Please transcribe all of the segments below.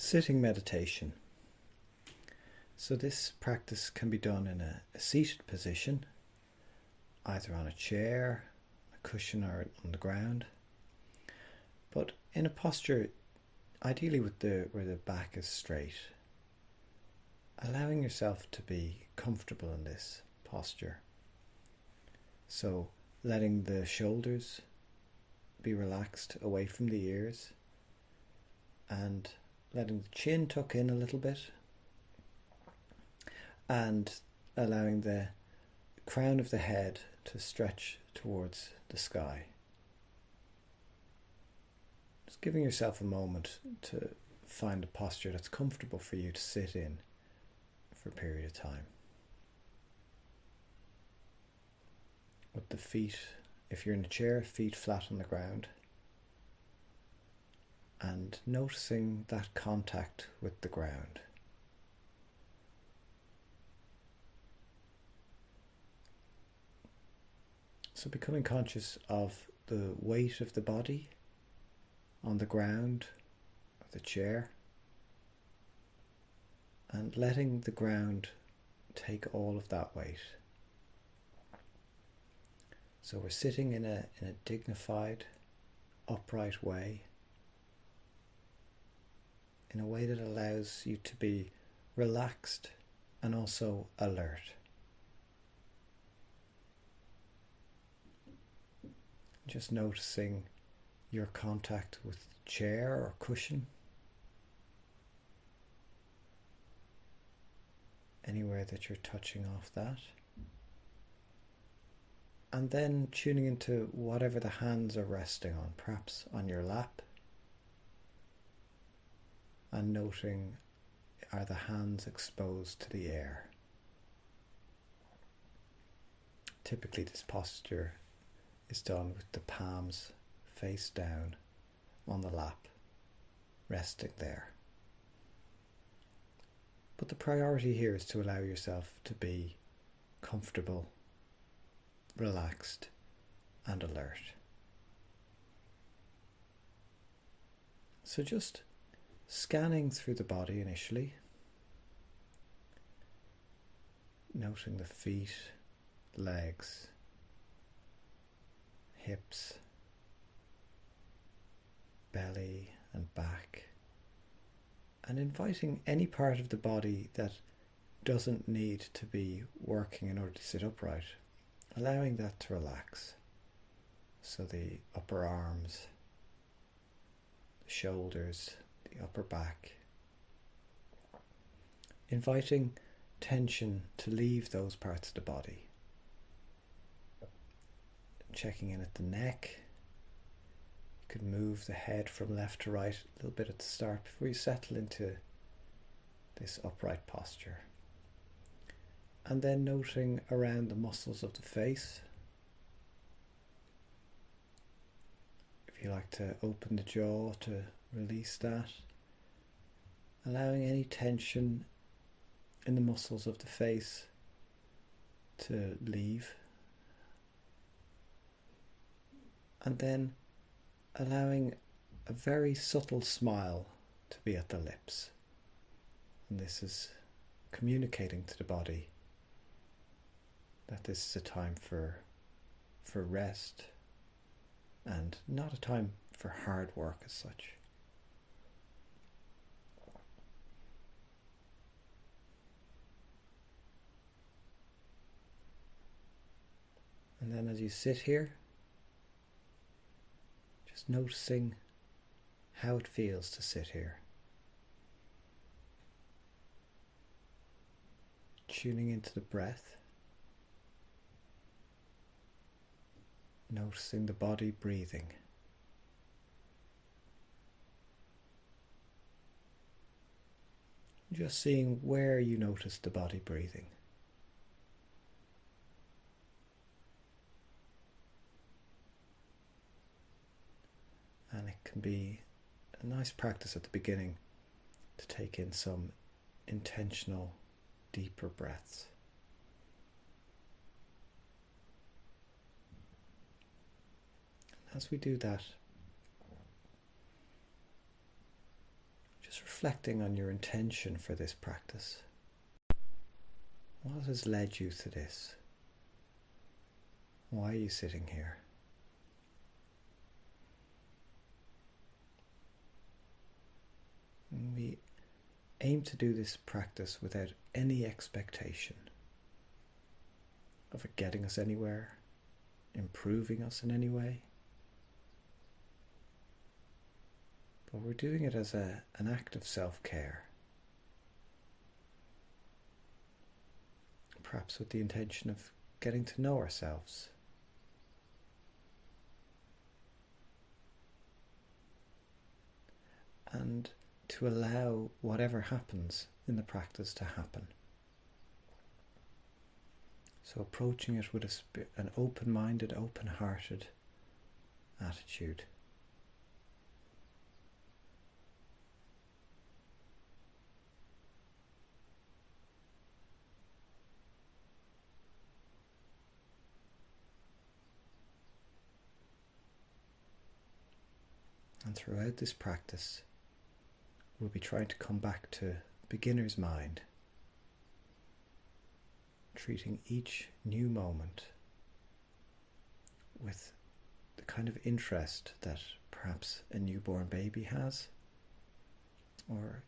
Sitting meditation. So this practice can be done in a seated position, either on a chair, a cushion, or on the ground. But in a posture, ideally where the back is straight, allowing yourself to be comfortable in this posture. So letting the shoulders be relaxed away from the ears and letting the chin tuck in a little bit and allowing the crown of the head to stretch towards the sky. Just giving yourself a moment to find a posture that's comfortable for you to sit in for a period of time. With the feet, if you're in a chair, feet flat on the ground, and noticing that contact with the ground. So becoming conscious of the weight of the body on the ground of the chair, and letting the ground take all of that weight. So we're sitting in a dignified, upright way, in a way that allows you to be relaxed and also alert. Just noticing your contact with the chair or cushion, anywhere that you're touching off that. And then tuning into whatever the hands are resting on, perhaps on your lap, and noting, are the hands exposed to the air? Typically this posture is done with the palms face down on the lap, resting there. But the priority here is to allow yourself to be comfortable, relaxed, and alert. So just scanning through the body initially, noting the feet, legs, hips, belly and back, and inviting any part of the body that doesn't need to be working in order to sit upright, allowing that to relax. So the upper arms, the shoulders, the upper back, inviting tension to leave those parts of the body. Checking in at the neck. You could move the head from left to right a little bit at the start before you settle into this upright posture. And then noting around the muscles of the face. If you like to open the jaw to release that, allowing any tension in the muscles of the face to leave, and then allowing a very subtle smile to be at the lips. And this is communicating to the body that this is a time for rest and not a time for hard work as such. And then as you sit here, just noticing how it feels to sit here. Tuning into the breath. Noticing the body breathing. Just seeing where you notice the body breathing. And it can be a nice practice at the beginning to take in some intentional, deeper breaths. As we do that, just Just reflecting on your intention for this practice. What has led you to this? Why are you sitting here? And we aim to do this practice without any expectation of it getting us anywhere, improving us in any way. But we're doing it as an act of self-care. Perhaps with the intention of getting to know ourselves. And to allow whatever happens in the practice to happen. So approaching it with an open-minded, open-hearted attitude. And throughout this practice, we'll be trying to come back to beginner's mind, treating each new moment with the kind of interest that perhaps a newborn baby has, or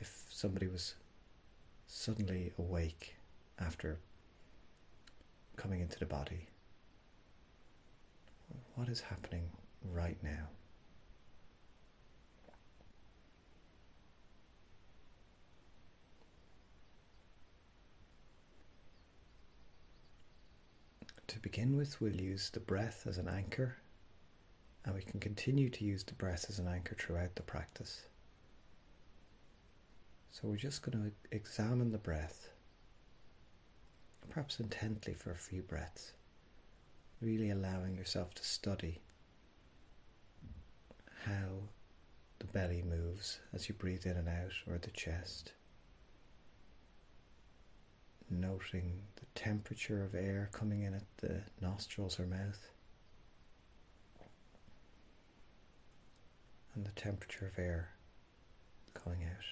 if somebody was suddenly awake after coming into the body. What is happening right now? To begin with, we'll use the breath as an anchor, and we can continue to use the breath as an anchor throughout the practice. So we're just going to examine the breath, perhaps intently for a few breaths, really allowing yourself to study how the belly moves as you breathe in and out, or the chest. Noting the temperature of air coming in at the nostrils or mouth, and the temperature of air going out.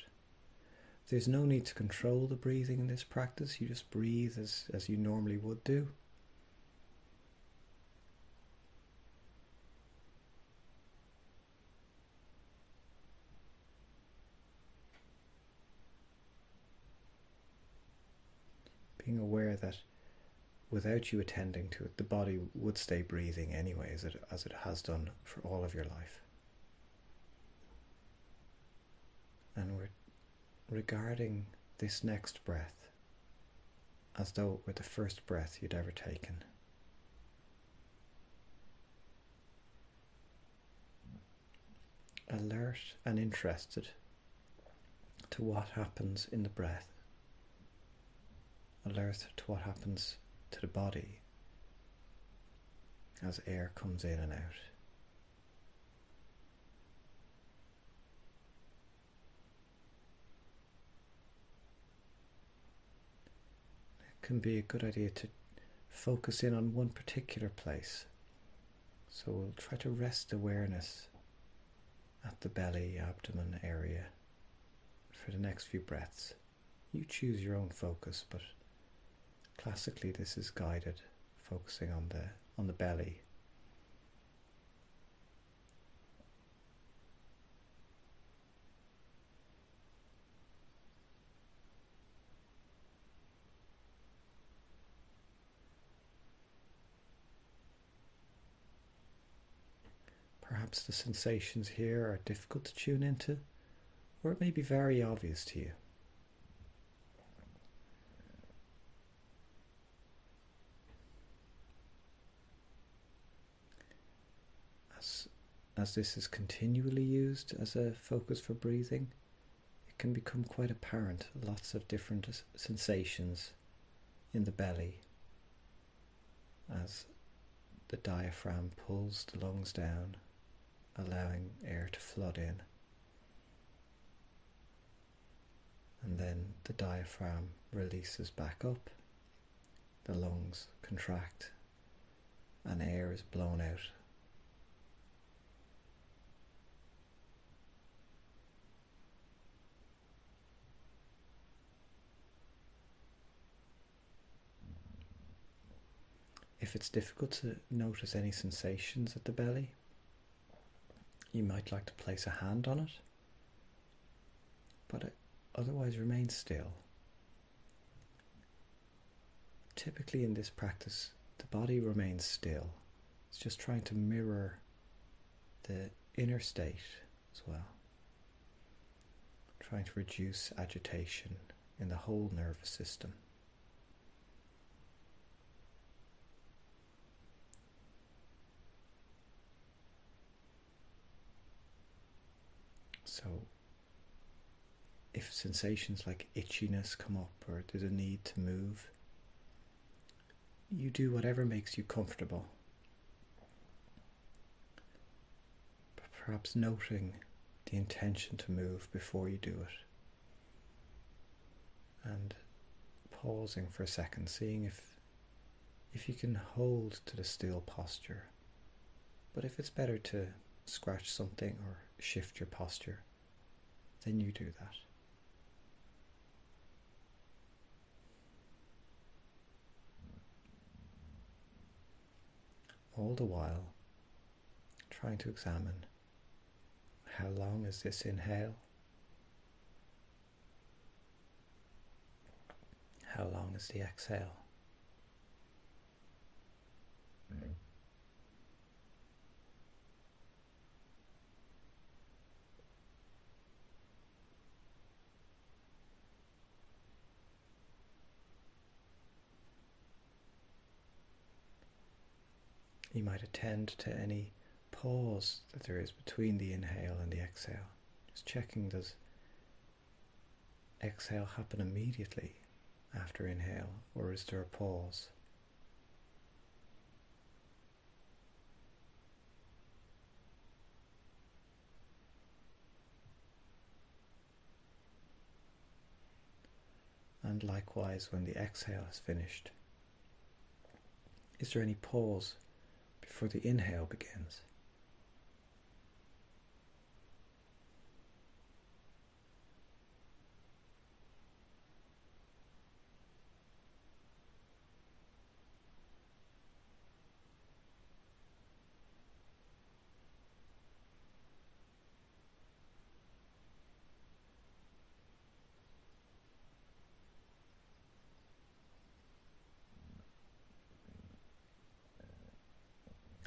There's no need to control the breathing in this practice. You just breathe as you normally would do. Being aware that without you attending to it, the body would stay breathing anyway, as it has done for all of your life. And we're regarding this next breath as though it were the first breath you'd ever taken. Alert and interested to what happens in the breath. Alert to what happens to the body as air comes in and out. It can be a good idea to focus in on one particular place. So we'll try to rest awareness at the belly, abdomen area for the next few breaths. You choose your own focus, but classically this is guided, focusing on the belly. Perhaps the sensations here are difficult to tune into, or it may be very obvious to you. As this is continually used as a focus for breathing, it can become quite apparent, lots of different sensations in the belly as the diaphragm pulls the lungs down, allowing air to flood in. And then the diaphragm releases back up, the lungs contract, and air is blown out. If it's difficult to notice any sensations at the belly, you might like to place a hand on it, but otherwise remain still. Typically in this practice, the body remains still. It's just trying to mirror the inner state as well, trying to reduce agitation in the whole nervous system. So if sensations like itchiness come up or there's a need to move, you do whatever makes you comfortable. Perhaps noting the intention to move before you do it. And pausing for a second, seeing if you can hold to the still posture. But if it's better to scratch something or shift your posture, then you do that. All the while, trying to examine how long is this inhale, how long is the exhale. You might attend to any pause that there is between the inhale and the exhale. Just checking, does exhale happen immediately after inhale, or is there a pause? And likewise, when the exhale is finished, is there any pause before the inhale begins?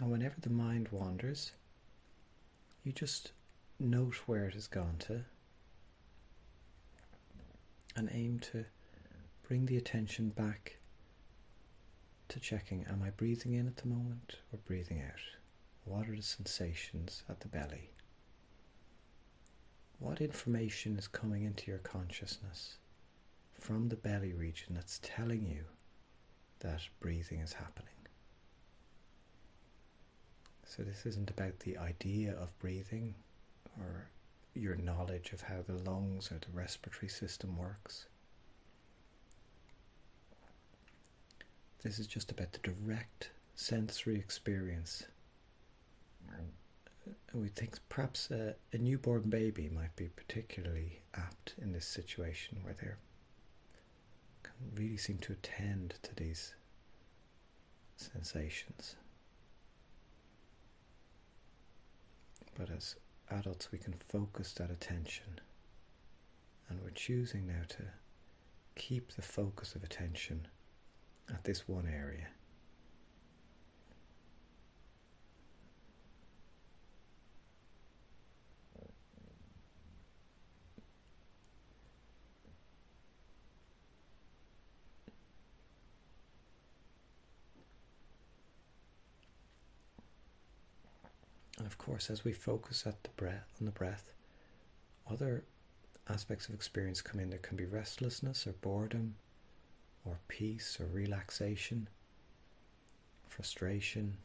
And whenever the mind wanders, you just note where it has gone to and aim to bring the attention back to checking, am I breathing in at the moment or breathing out? What are the sensations at the belly? What information is coming into your consciousness from the belly region that's telling you that breathing is happening? So this isn't about the idea of breathing or your knowledge of how the lungs or the respiratory system works. This is just about the direct sensory experience. We think perhaps a newborn baby might be particularly apt in this situation, where they can really seem to attend to these sensations. But as adults, we can focus that attention, and we're choosing now to keep the focus of attention at this one area. And of course, as we focus at on the breath, other aspects of experience come in. There can be restlessness or boredom, or peace or relaxation, frustration,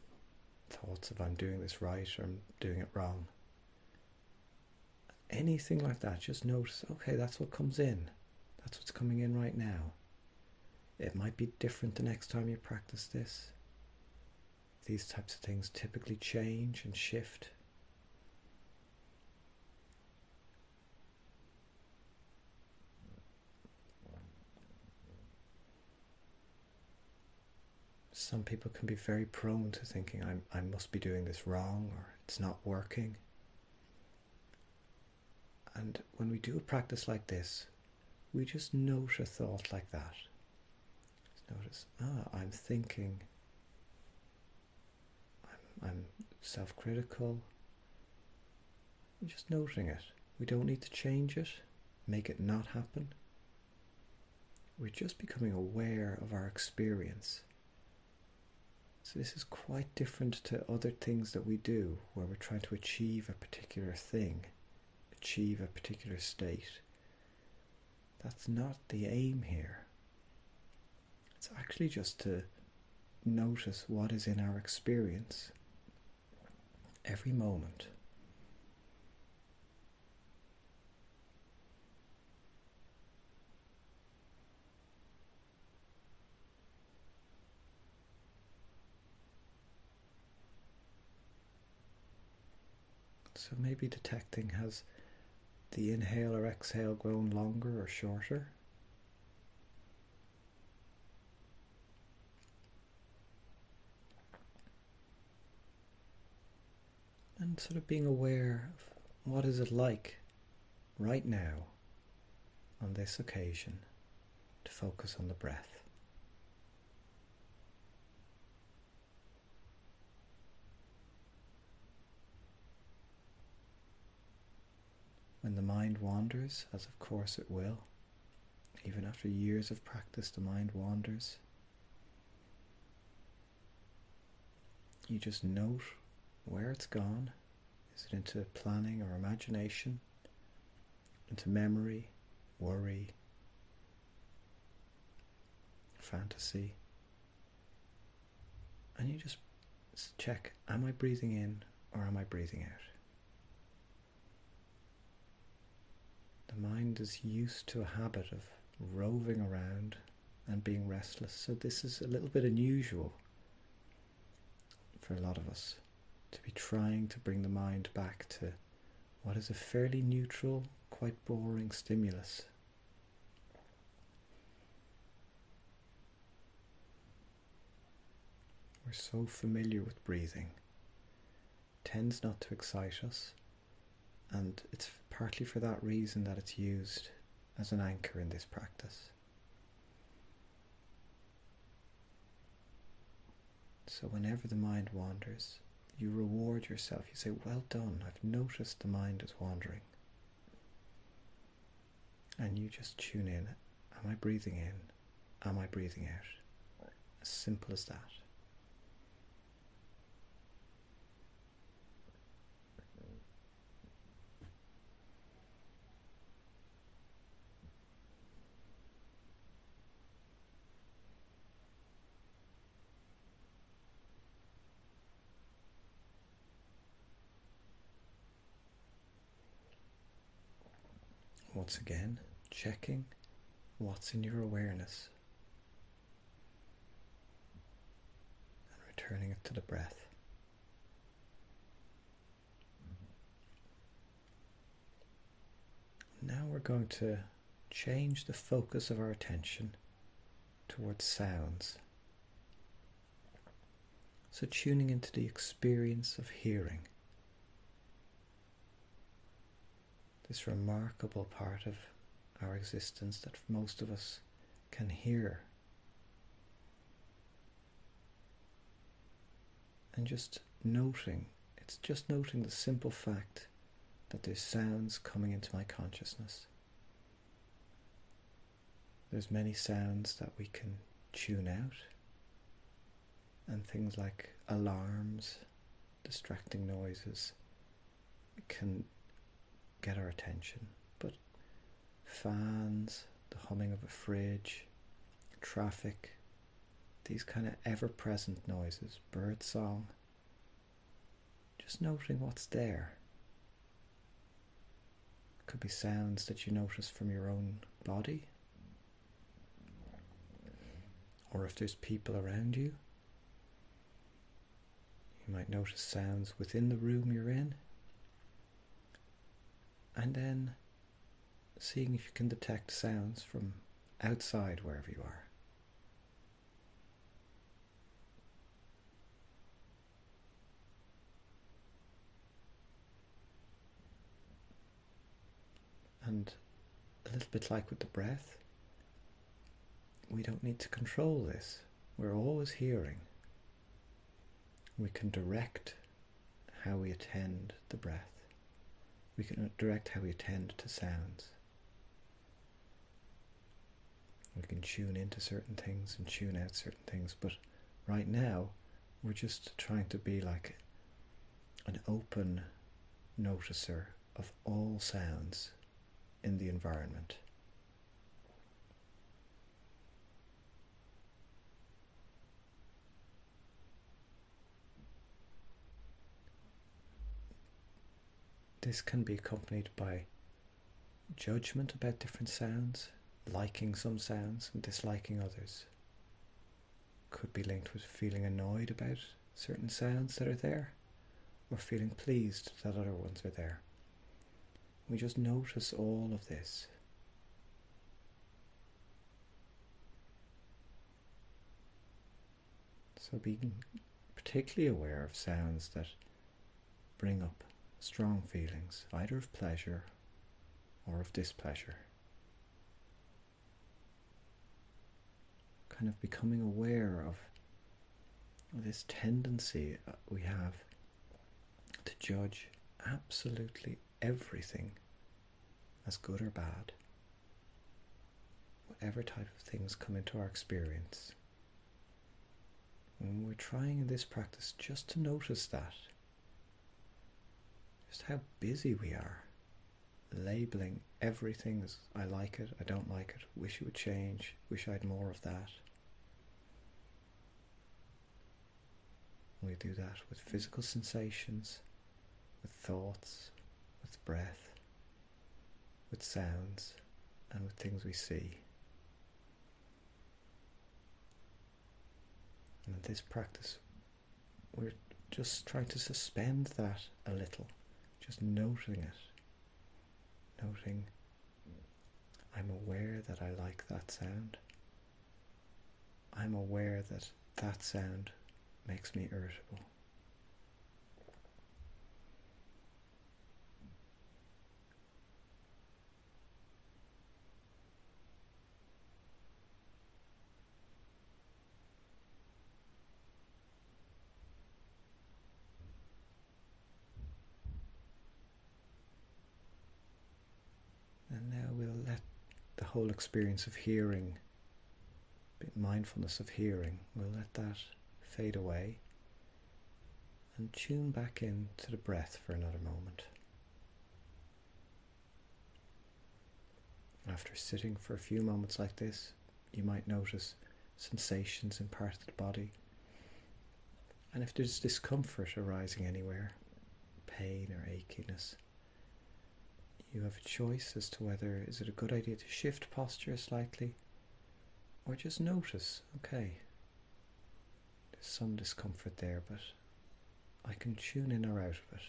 thoughts of I'm doing this right or I'm doing it wrong. Anything like that, just notice, okay, that's what comes in. That's what's coming in right now. It might be different the next time you practice this. These types of things typically change and shift. Some people can be very prone to thinking, I must be doing this wrong, or it's not working. And when we do a practice like this, we just note a thought like that. Just notice, I'm thinking, I'm self-critical. We're just noting it. We don't need to change it, make it not happen. We're just becoming aware of our experience. So this is quite different to other things that we do, where we're trying to achieve a particular thing, achieve a particular state. That's not the aim here. It's actually just to notice what is in our experience every moment. So maybe detecting, has the inhale or exhale grown longer or shorter? And sort of being aware of what is it like right now, on this occasion, to focus on the breath. When the mind wanders, as of course it will, even after years of practice the mind wanders, you just note where it's gone. Is it into planning or imagination, into memory, worry, fantasy? And you just check, am I breathing in or am I breathing out? The mind is used to a habit of roving around and being restless, so this is a little bit unusual for a lot of us, to be trying to bring the mind back to what is a fairly neutral, quite boring stimulus. We're so familiar with breathing. It tends not to excite us, and it's partly for that reason that it's used as an anchor in this practice. So whenever the mind wanders, you reward yourself. You say, well done, I've noticed the mind is wandering. And you just tune in. Am I breathing in? Am I breathing out? As simple as that. Once again, checking what's in your awareness and returning it to the breath. Now we're going to change the focus of our attention towards sounds. So tuning into the experience of hearing. This remarkable part of our existence that most of us can hear. And just noting, it's just noting the simple fact that there's sounds coming into my consciousness. There's many sounds that we can tune out, and things like alarms, distracting noises, can get our attention, but fans, the humming of a fridge, traffic, these kind of ever-present noises, bird song, just noting what's there. Could be sounds that you notice from your own body, or if there's people around you, you might notice sounds within the room you're in. And then seeing if you can detect sounds from outside wherever you are. And a little bit like with the breath, we don't need to control this. We're always hearing. We can direct how we attend the breath. We can direct how we attend to sounds. We can tune into certain things and tune out certain things, but right now we're just trying to be like an open noticer of all sounds in the environment. This can be accompanied by judgment about different sounds, liking some sounds and disliking others. Could be linked with feeling annoyed about certain sounds that are there, or feeling pleased that other ones are there. We just notice all of this. So being particularly aware of sounds that bring up strong feelings, either of pleasure or of displeasure. Kind of becoming aware of this tendency we have to judge absolutely everything as good or bad, whatever type of things come into our experience. And we're trying in this practice just to notice that, just how busy we are, labeling everything as I like it, I don't like it, wish it would change, wish I had more of that. We do that with physical sensations, with thoughts, with breath, with sounds, and with things we see. And in this practice, we're just trying to suspend that a little, just noting it. Noting, I'm aware that I like that sound. I'm aware that that sound makes me irritable. And now we'll let the whole experience of hearing, mindfulness of hearing, we'll let that fade away and tune back in to the breath for another moment. After sitting for a few moments like this, you might notice sensations in part of the body. And if there's discomfort arising anywhere, pain or achiness, you have a choice as to whether is it a good idea to shift posture slightly or just notice, okay, there's some discomfort there, but I can tune in or out of it.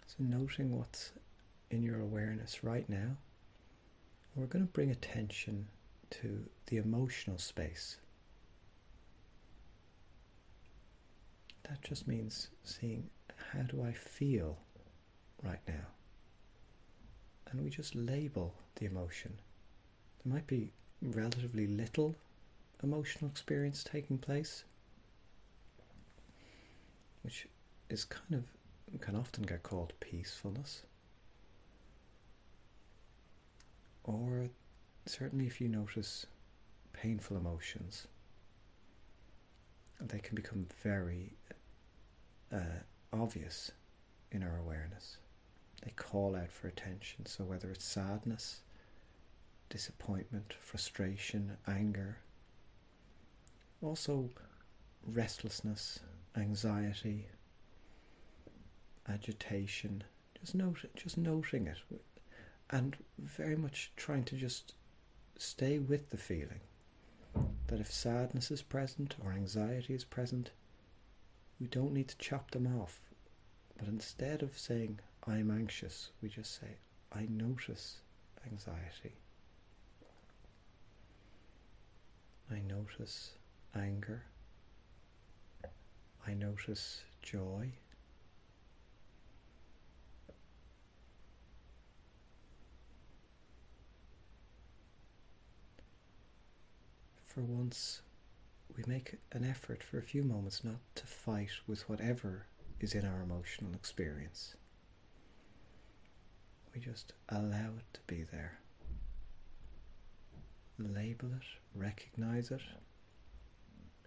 So noting what's in your awareness right now, we're going to bring attention to the emotional space. That just means seeing, how do I feel right now? And we just label the emotion. There might be relatively little emotional experience taking place, which is can often get called peacefulness. Or certainly if you notice painful emotions, they can become very obvious in our awareness. They call out for attention. So whether it's sadness, disappointment, frustration, anger, also restlessness, anxiety, agitation, just noting it, and very much trying to just stay with the feeling that if sadness is present or anxiety is present, We don't need to chop them off, but instead of saying, I'm anxious, we just say, I notice anxiety. I notice anger. I notice joy. For once, we make an effort for a few moments not to fight with whatever is in our emotional experience. We just allow it to be there. Label it, recognize it,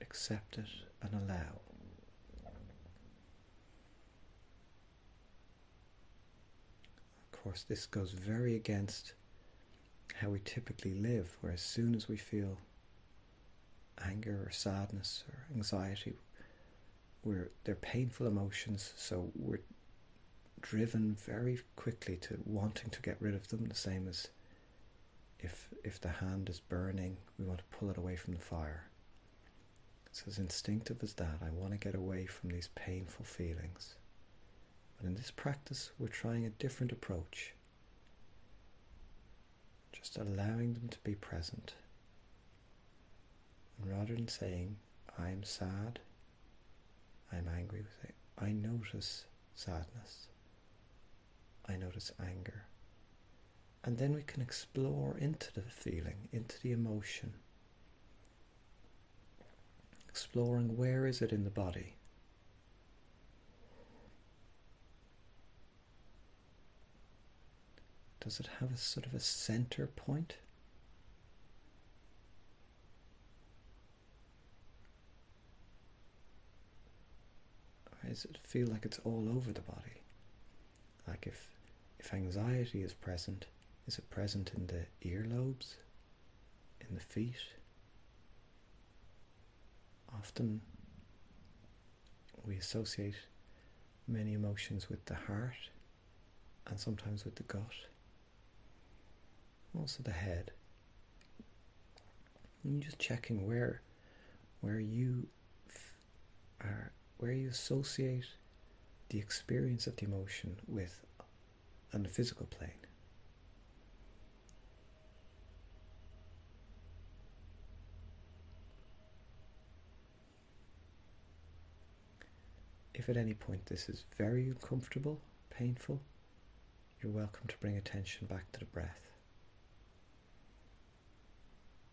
accept it, and allow. Of course, this goes very against how we typically live, where as soon as we feel anger or sadness or anxiety, they're painful emotions, so we're driven very quickly to wanting to get rid of them, the same as if the hand is burning, we want to pull it away from the fire. It's as instinctive as that. I want to get away from these painful feelings. But in this practice, we're trying a different approach. Just allowing them to be present. And rather than saying, I'm sad, I'm angry, we say, I notice sadness. I notice anger. And then we can explore into the feeling, into the emotion. Exploring where is it in the body. Does it have a sort of a center point? Or does it feel like it's all over the body? Like if anxiety is present, is it present in the earlobes, in the feet? Often we associate many emotions with the heart and sometimes with the gut, also the head. And you're just checking where you associate the experience of the emotion with on the physical plane. If at any point this is very uncomfortable, painful, you're welcome to bring attention back to the breath.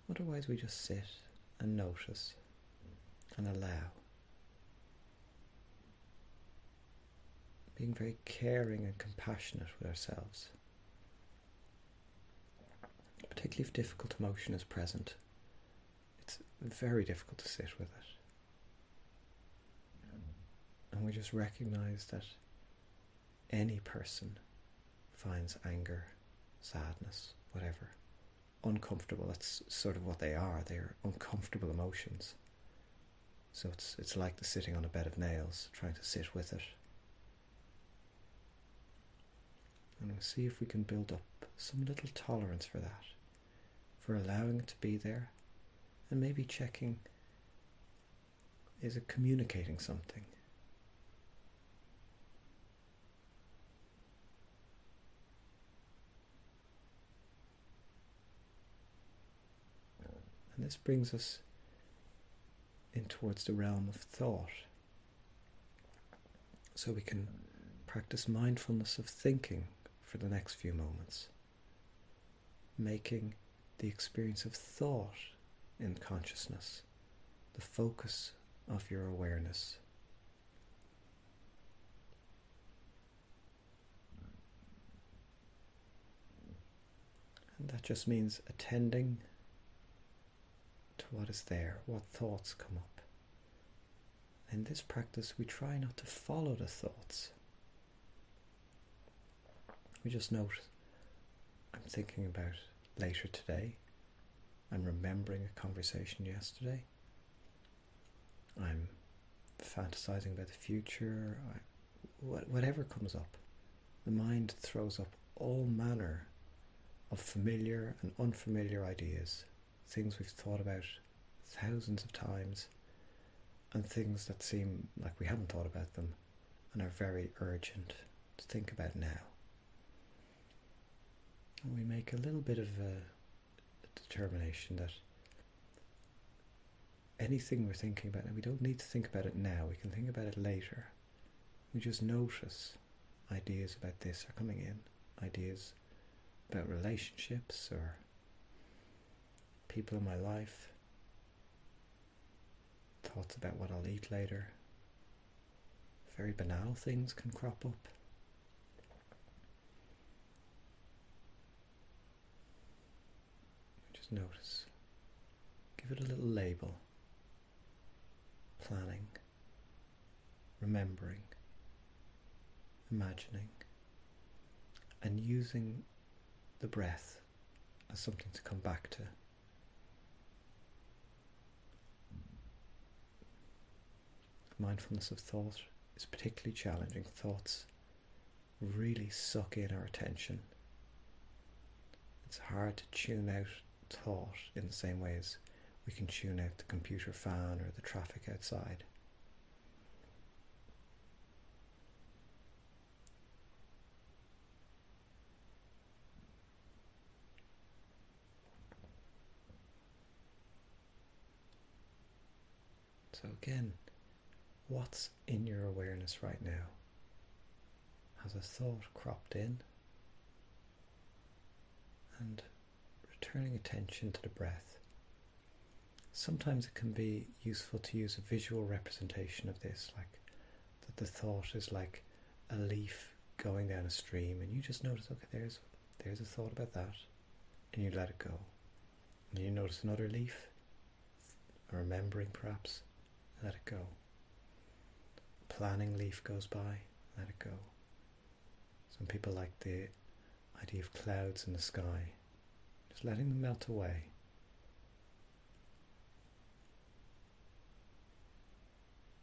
Otherwise, we just sit and notice and allow. Being very caring and compassionate with ourselves. Particularly if difficult emotion is present, it's very difficult to sit with it. And we just recognize that any person finds anger, sadness, whatever, uncomfortable. That's sort of what they are. They're uncomfortable emotions. So it's like the sitting on a bed of nails, trying to sit with it. And we'll see if we can build up some little tolerance for that, for allowing it to be there, and maybe checking, is it communicating something? And this brings us in towards the realm of thought. So we can practice mindfulness of thinking for the next few moments, making the experience of thought in consciousness the focus of your awareness. And that just means attending to what is there, what thoughts come up. In this practice, we try not to follow the thoughts. We just note, I'm thinking about later today. I'm remembering a conversation yesterday. I'm fantasizing about the future. Whatever comes up. The mind throws up all manner of familiar and unfamiliar ideas, things we've thought about thousands of times, and things that seem like we haven't thought about them and are very urgent to think about now. And we make a little bit of a determination that anything we're thinking about, and we don't need to think about it now, we can think about it later. We just notice ideas about this are coming in, ideas about relationships or people in my life, thoughts about what I'll eat later. Very banal things can crop up. Just notice. Give it a little label. Planning, remembering, imagining, and using the breath as something to come back to. Mindfulness of thought is particularly challenging. Thoughts really suck in our attention. It's hard to tune out thought in the same way as we can tune out the computer fan or the traffic outside. So again, what's in your awareness right now? Has a thought cropped in? And returning attention to the breath. Sometimes it can be useful to use a visual representation of this, like that the thought is like a leaf going down a stream, and you just notice, okay, there's a thought about that, and you let it go. And you notice another leaf, a remembering perhaps, let it go. A planning leaf goes by, let it go. Some people like the idea of clouds in the sky, just letting them melt away.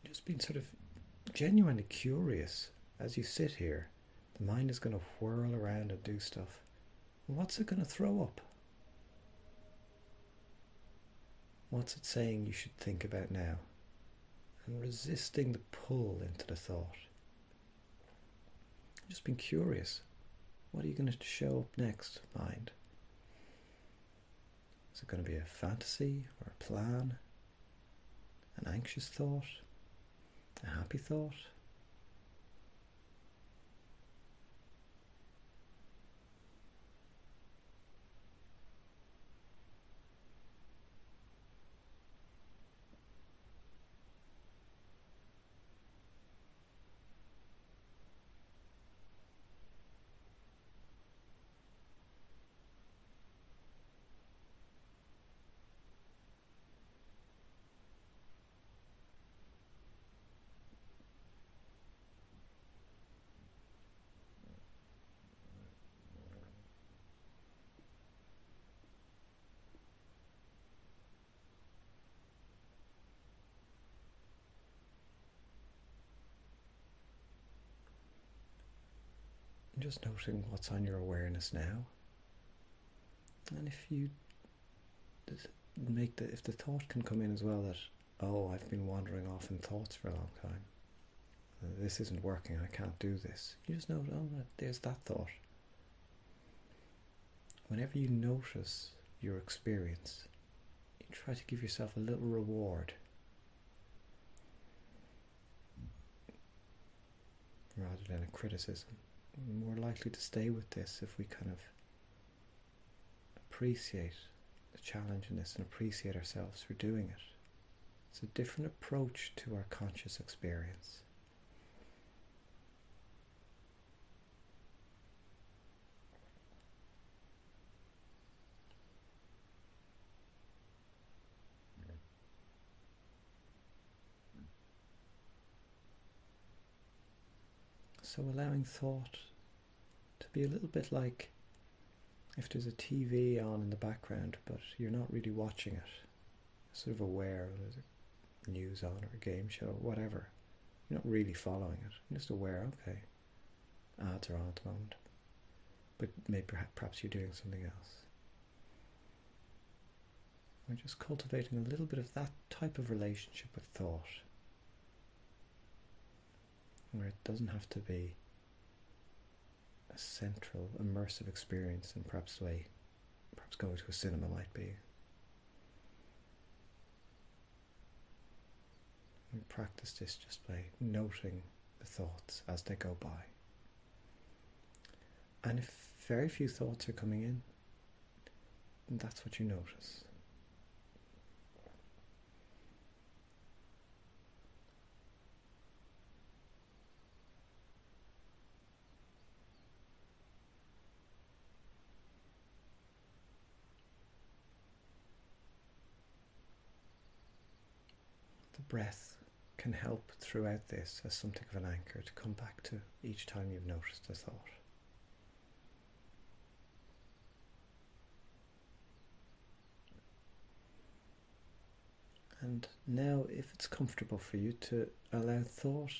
Just being sort of genuinely curious as you sit here. The mind is going to whirl around and do stuff. What's it going to throw up? What's it saying you should think about now? And resisting the pull into the thought. Just being curious. What are you going to show up next, mind? Is it going to be a fantasy or a plan? An anxious thought? A happy thought? And just noting what's on your awareness now. And if you if the thought can come in as well that, oh, I've been wandering off in thoughts for a long time. This isn't working, I can't do this. You just know, oh, there's that thought. Whenever you notice your experience, you try to give yourself a little reward. Rather than a criticism. We're more likely to stay with this if we kind of appreciate the challenge in this and appreciate ourselves for doing it. It's a different approach to our conscious experience. So allowing thought to be a little bit like if there's a TV on in the background but you're not really watching it, sort of aware there's a news on or a game show or whatever. You're not really following it, you're just aware, okay, ads are on at the moment, but maybe perhaps you're doing something else. We're just cultivating a little bit of that type of relationship with thought, where it doesn't have to be a central, immersive experience, and perhaps the way perhaps going to a cinema might be. We practice this just by noting the thoughts as they go by. And if very few thoughts are coming in, that's what you notice. The breath can help throughout this as something of an anchor to come back to each time you've noticed a thought. And now, if it's comfortable for you to allow thought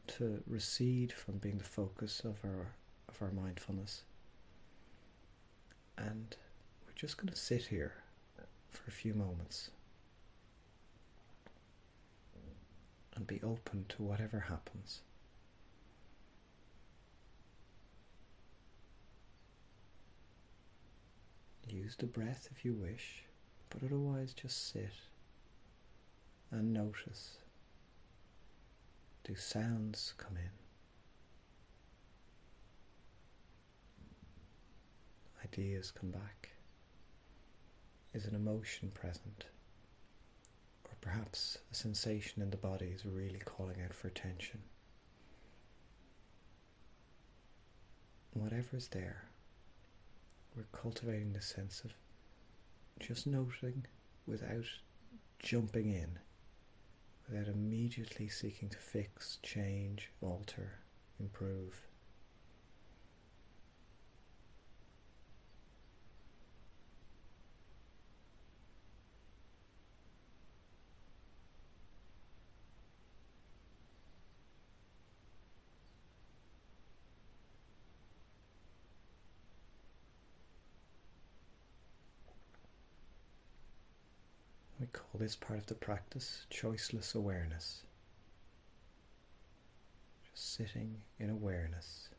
to recede from being the focus of our mindfulness, and we're just going to sit here for a few moments and be open to whatever happens. Use the breath if you wish, but otherwise just sit and notice. Do sounds come in? Ideas come back? Is an emotion present? Or perhaps a sensation in the body is really calling out for attention? Whatever is there, we're cultivating this sense of just noting without jumping in, without immediately seeking to fix, change, alter, improve. We call this part of the practice choiceless awareness. Just sitting in awareness.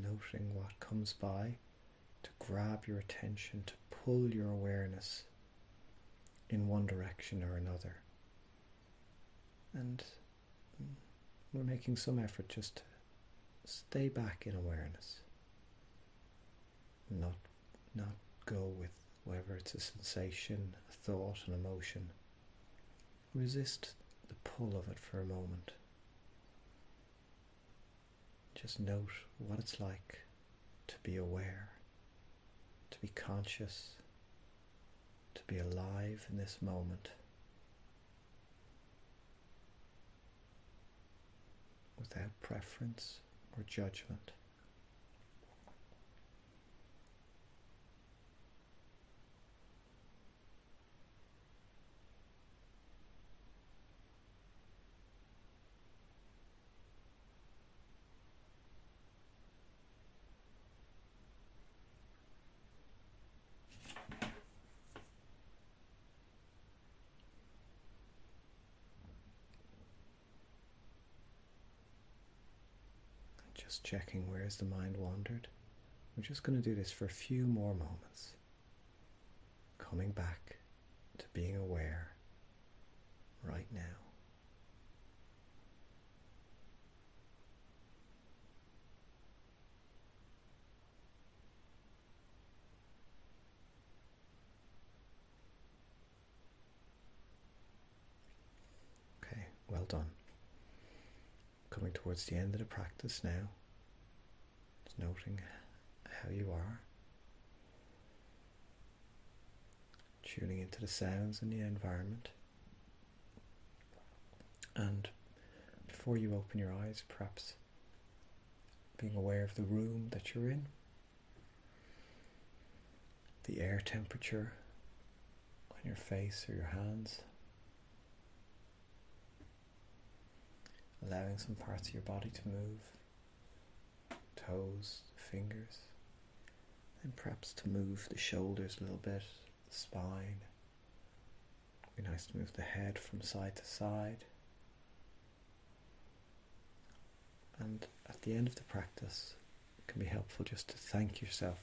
Noting what comes by, to grab your attention, to pull your awareness in one direction or another. And we're making some effort just to stay back in awareness. Not go with whether it's a sensation, a thought, an emotion. Resist the pull of it for a moment. Just note what it's like to be aware, to be conscious, to be alive in this moment, without preference or judgment. Just checking where's the mind wandered. We're just going to do this for a few more moments. Coming back to being aware right now. Okay, well done. Coming towards the end of the practice now. Just noting how you are. Tuning into the sounds in the environment. And before you open your eyes, perhaps being aware of the room that you're in. The air temperature on your face or your hands. allowing some parts of your body to move, toes, fingers, and perhaps to move the shoulders a little bit, the spine. It'd be nice to move the head from side to side. And at the end of the practice, it can be helpful just to thank yourself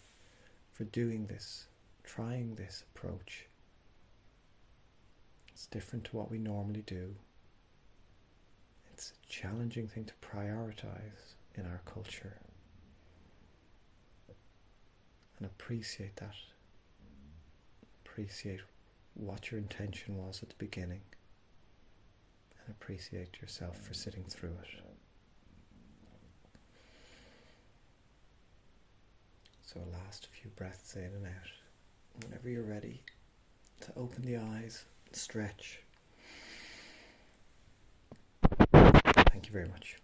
for doing this, trying this approach. It's different to what we normally do. It's a challenging thing to prioritize in our culture. And appreciate that. Appreciate what your intention was at the beginning. And appreciate yourself for sitting through it. So last few breaths in and out. Whenever you're ready to open the eyes, stretch. Thank you very much.